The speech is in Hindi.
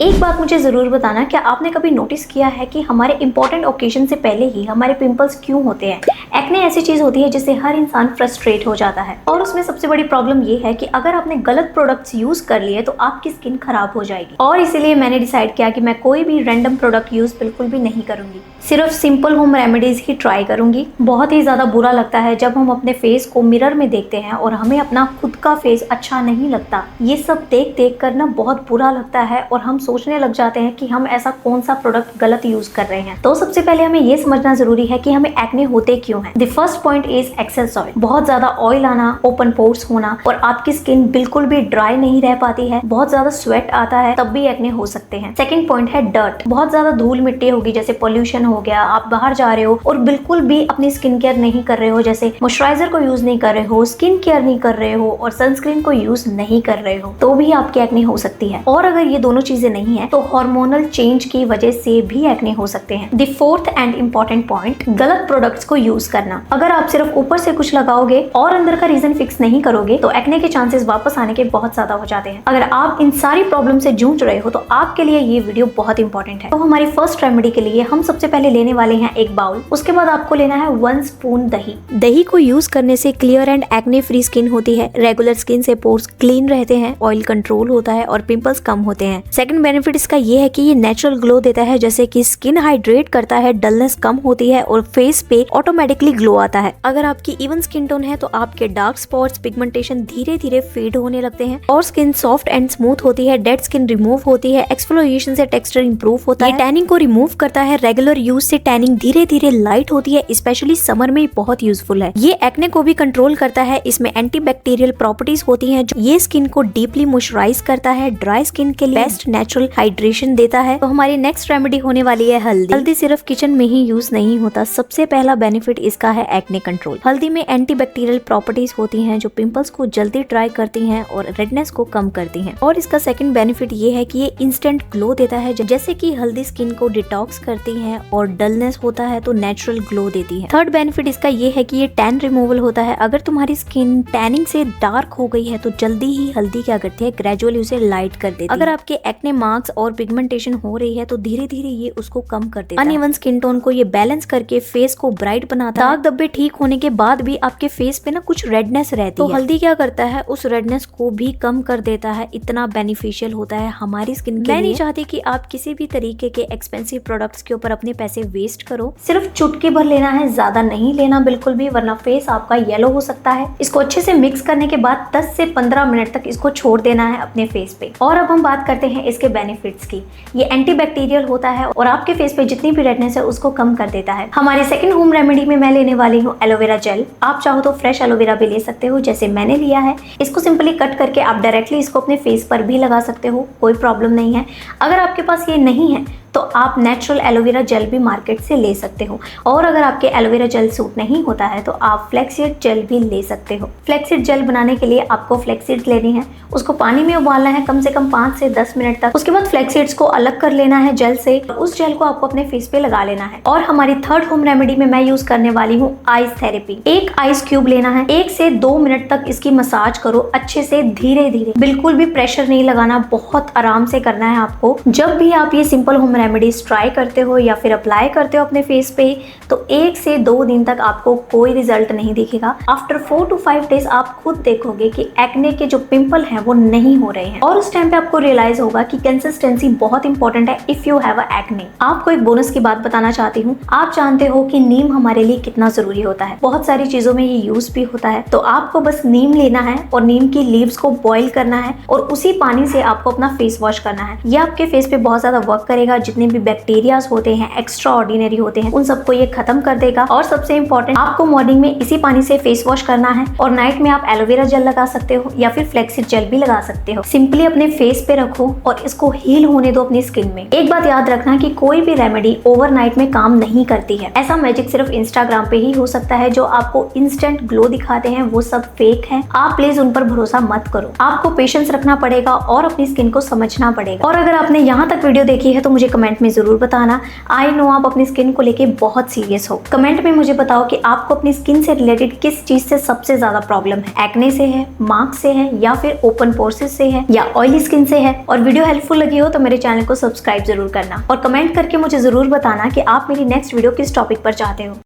एक बात मुझे जरूर बताना, क्या आपने कभी नोटिस किया है कि हमारे इंपॉर्टेंट ओकेजन से पहले ही हमारे पिंपल्स क्यों होते हैं? एक्ने ऐसी चीज होती है जिससे हर इंसान फ्रस्ट्रेट हो जाता है, और उसमें सबसे बड़ी प्रॉब्लम ये है कि अगर आपने गलत प्रोडक्ट्स यूज कर लिए तो आपकी स्किन खराब हो जाएगी। और इसीलिए मैंने डिसाइड किया कि मैं कोई भी रैंडम प्रोडक्ट यूज बिल्कुल भी नहीं करूंगी, सिर्फ सिंपल होम रेमेडीज ही ट्राई करूंगी। बहुत ही ज्यादा बुरा लगता है जब हम अपने फेस को मिरर में देखते हैं और हमें अपना खुद का फेस अच्छा नहीं लगता। ये सब देख देख कर ना बहुत बुरा लगता है और हम सोचने लग जाते हैं कि हम ऐसा कौन सा प्रोडक्ट गलत यूज कर रहे हैं। तो सबसे पहले हमें ये समझना जरूरी है कि हमें एक्ने होते क्यों हैं। The first point is excess oil. बहुत ज्यादा ऑयल आना, ओपन पोर्स होना और आपकी स्किन बिल्कुल भी ड्राई नहीं रह पाती है, बहुत ज्यादा स्वेट आता है, तब भी एक्ने हो सकते हैं। सेकंड पॉइंट है डर्ट। बहुत ज्यादा धूल मिट्टी होगी, जैसे पोल्यूशन हो गया, आप बाहर जा रहे हो और बिल्कुल भी अपनी स्किन केयर नहीं कर रहे हो, जैसे मॉइस्चराइजर को यूज नहीं कर रहे हो, स्किन केयर नहीं कर रहे हो और सनस्क्रीन को यूज नहीं कर रहे हो, तो भी आपकी एक्ने हो सकती है। और अगर ये दोनों चीजें नहीं है तो हार्मोनल चेंज की वजह से भी एक्ने हो सकते हैं। The fourth and important point, गलत प्रोडक्ट्स को यूज करना। अगर आप सिर्फ ऊपर से कुछ लगाओगे और अंदर का रीजन फिक्स नहीं करोगे तो एक्ने के चांसेस वापस आने के बहुत ज्यादा हो जाते हैं। अगर आप इन सारी प्रॉब्लम से जूझ रहे हो तो आपके लिए ये वीडियो बहुत इंपॉर्टेंट है। तो हमारी फर्स्ट रेमेडी के लिए हम सबसे पहले लेने वाले हैं एक बाउल। उसके बाद आपको लेना है 1 स्पून दही। दही को यूज करने से clear and acne free skin होती है, रेगुलर स्किन से पोर्स क्लीन रहते हैं, ऑयल कंट्रोल होता है और पिंपल्स कम होते हैं। सेकंड बेनिफिट इसका ये है कि ये नेचुरल ग्लो देता है, जैसे कि स्किन हाइड्रेट करता है, डलनेस कम होती है और फेस पे ऑटोमेटिकली ग्लो आता है। अगर आपकी इवन स्किन टोन है तो आपके डार्क स्पॉट्स, पिगमेंटेशन धीरे धीरे फेड होने लगते हैं और स्किन सॉफ्ट एंड स्मूथ होती है, डेड स्किन रिमूव होती है, एक्सफोलिएशन से टेक्सचर इंप्रूव होता है, टैनिंग को रिमूव करता है, रेगुलर यूज से टैनिंग धीरे धीरे लाइट होती है, स्पेशली समर में बहुत यूजफुल है। ये एक्ने को भी कंट्रोल करता है, इसमें एंटीबैक्टीरियल प्रॉपर्टीज होती हैं, ये स्किन को डीपली मॉइस्चराइज करता है, ड्राई स्किन के लिए बेस्ट नेचुरल हाइड्रेशन देता है। तो हमारी नेक्स्ट रेमेडी होने वाली है हल्दी। हल्दी सिर्फ किचन में ही यूज नहीं होता, सबसे पहला बेनिफिट इसका है एक्ने कंट्रोल। हल्दी में एंटीबैक्टीरियल प्रॉपर्टीज होती हैं जो पिंपल्स को जल्दी ड्राई करती हैं और रेडनेस को कम करती हैं। और इसका सेकंड बेनिफिट ये है कि ये इंस्टेंट ग्लो देता है, जैसे कि हल्दी स्किन को डिटॉक्स करती है और डलनेस होता है तो नेचुरल ग्लो देती है। थर्ड बेनिफिट इसका ये है कि ये टैन रिमूवल होता है। अगर तुम्हारी स्किन टैनिंग से डार्क हो गई है तो जल्दी ही हल्दी क्या करती है, ग्रेजुअली उसे लाइट कर देती है। अगर आपके एक्ने मार्क्स और पिगमेंटेशन हो रही है तो धीरे धीरे ये उसको कम कर देता है। अनइवन स्किन टोन को ये बैलेंस करके फेस को ब्राइट बनाता है। दाग धब्बे ठीक होने के बाद भी आपके फेस पे ना कुछ रेडनेस रहती है, तो हल्दी क्या करता है, उस रेडनेस को भी कम कर देता है। इतना बेनिफिशियल होता है हमारी स्किन के लिए। मैं नहीं चाहती कि आप किसी भी तरीके के एक्सपेंसिव प्रोडक्ट्स के ऊपर अपने पैसे वेस्ट करो। सिर्फ चुटकी भर लेना है, ज्यादा नहीं लेना बिल्कुल भी, वरना फेस आपका येलो हो सकता है। इसको अच्छे से मिक्स करने के बाद 10 से 15 मिनट तक इसको छोड़ देना है अपने फेस पे। और अब हम बात करते हैं इसके बेनिफिट्स की। ये एंटीबैक्टीरियल होता है और आपके फेस पे जितनी भी रेडनेस है उसको कम कर देता है। हमारे सेकंड होम रेमेडी में मैं लेने वाली हूँ एलोवेरा जेल। आप चाहो तो फ्रेश एलोवेरा भी ले सकते हो, जैसे मैंने लिया है। इसको सिंपली कट करके आप डायरेक्टली इसको अपने फेस पर भी लगा सकते हो, कोई प्रॉब्लम नहीं है। अगर आपके पास ये नहीं है तो आप नेचुरल एलोवेरा जेल भी मार्केट से ले सकते हो। और अगर आपके एलोवेरा जेल सूट नहीं होता है तो आप फ्लैक्ससीड जेल भी ले सकते हो। फ्लैक्ससीड जेल बनाने के लिए आपको फ्लैक्ससीड्स लेनी है, उसको पानी में उबालना है कम से कम 5 से 10 मिनट तक। उसके बाद फ्लैक्ससीड्स को अलग कर लेना है जेल से, उस जेल को आपको अपने फेस पे लगा लेना है। और हमारी थर्ड होम रेमेडी में मैं यूज करने वाली हूँ आइस थेरेपी। एक आइस क्यूब लेना है, 1 से 2 मिनट तक इसकी मसाज करो अच्छे से, धीरे धीरे, बिल्कुल भी प्रेशर नहीं लगाना, बहुत आराम से करना है आपको। जब भी आप ये सिंपल होम रेमेडीज ट्राई करते हो या फिर अप्लाई करते हो अपने फेस पे तो 1 से 2 दिन तक आपको कोई रिजल्ट नहीं दिखेगा। आफ्टर 4 to 5 डेज आप खुद देखोगे कि एक्ने के जो पिंपल हैं वो नहीं हो रहे हैं। और उस टाइम पे आपको रियलाइज होगा कि कंसिस्टेंसी बहुत इंपॉर्टेंट है if you have a acne. आपको एक बोनस की बात बताना चाहती हूँ। आप जानते हो कि नीम हमारे लिए कितना जरूरी होता है, बहुत सारी चीजों में ये यूज भी होता है। तो आपको बस नीम लेना है और नीम की लीव्स को बॉईल करना है और उसी पानी से आपको अपना फेस वॉश करना है। ये आपके फेस पे बहुत ज्यादा वर्क करेगा, जितने भी बैक्टीरियाज होते हैं, एक्स्ट्रा ऑर्डिनरी होते हैं, उन सबको ये खत्म कर देगा। और सबसे इंपॉर्टेंट, आपको मॉर्निंग में इसी पानी से फेस वॉश करना है और नाइट में आप एलोवेरा जेल लगा सकते हो या फिर फ्लैक्ससीड जेल भी लगा सकते हो। सिंपली अपने फेस पे रखो और इसको हील होने दो अपनी स्किन में। एक बात याद रखना कि कोई भी रेमेडी ओवरनाइट में काम नहीं करती है। ऐसा मैजिक सिर्फ इंस्टाग्राम पे ही हो सकता है। जो आपको इंस्टेंट ग्लो दिखाते हैं वो सब फेक है, आप प्लीज उन पर भरोसा मत करो। आपको पेशेंस रखना पड़ेगा और अपनी स्किन को समझना पड़ेगा। और अगर आपने यहाँ तक वीडियो देखी है तो मुझे कमेंट में जरूर बताना। आई नो आप अपनी स्किन को लेके बहुत सीरियस हो। कमेंट में मुझे बताओ कि आपको अपनी स्किन से रिलेटेड किस चीज से सबसे ज्यादा प्रॉब्लम है, एक्ने से है, मार्क्स से है, या फिर ओपन पोर्सेस से है, या ऑयली स्किन से है। और वीडियो हेल्पफुल लगी हो तो मेरे चैनल को सब्सक्राइब जरूर करना और कमेंट करके मुझे जरूर बताना कि आप मेरी नेक्स्ट वीडियो किस टॉपिक पर चाहते हो।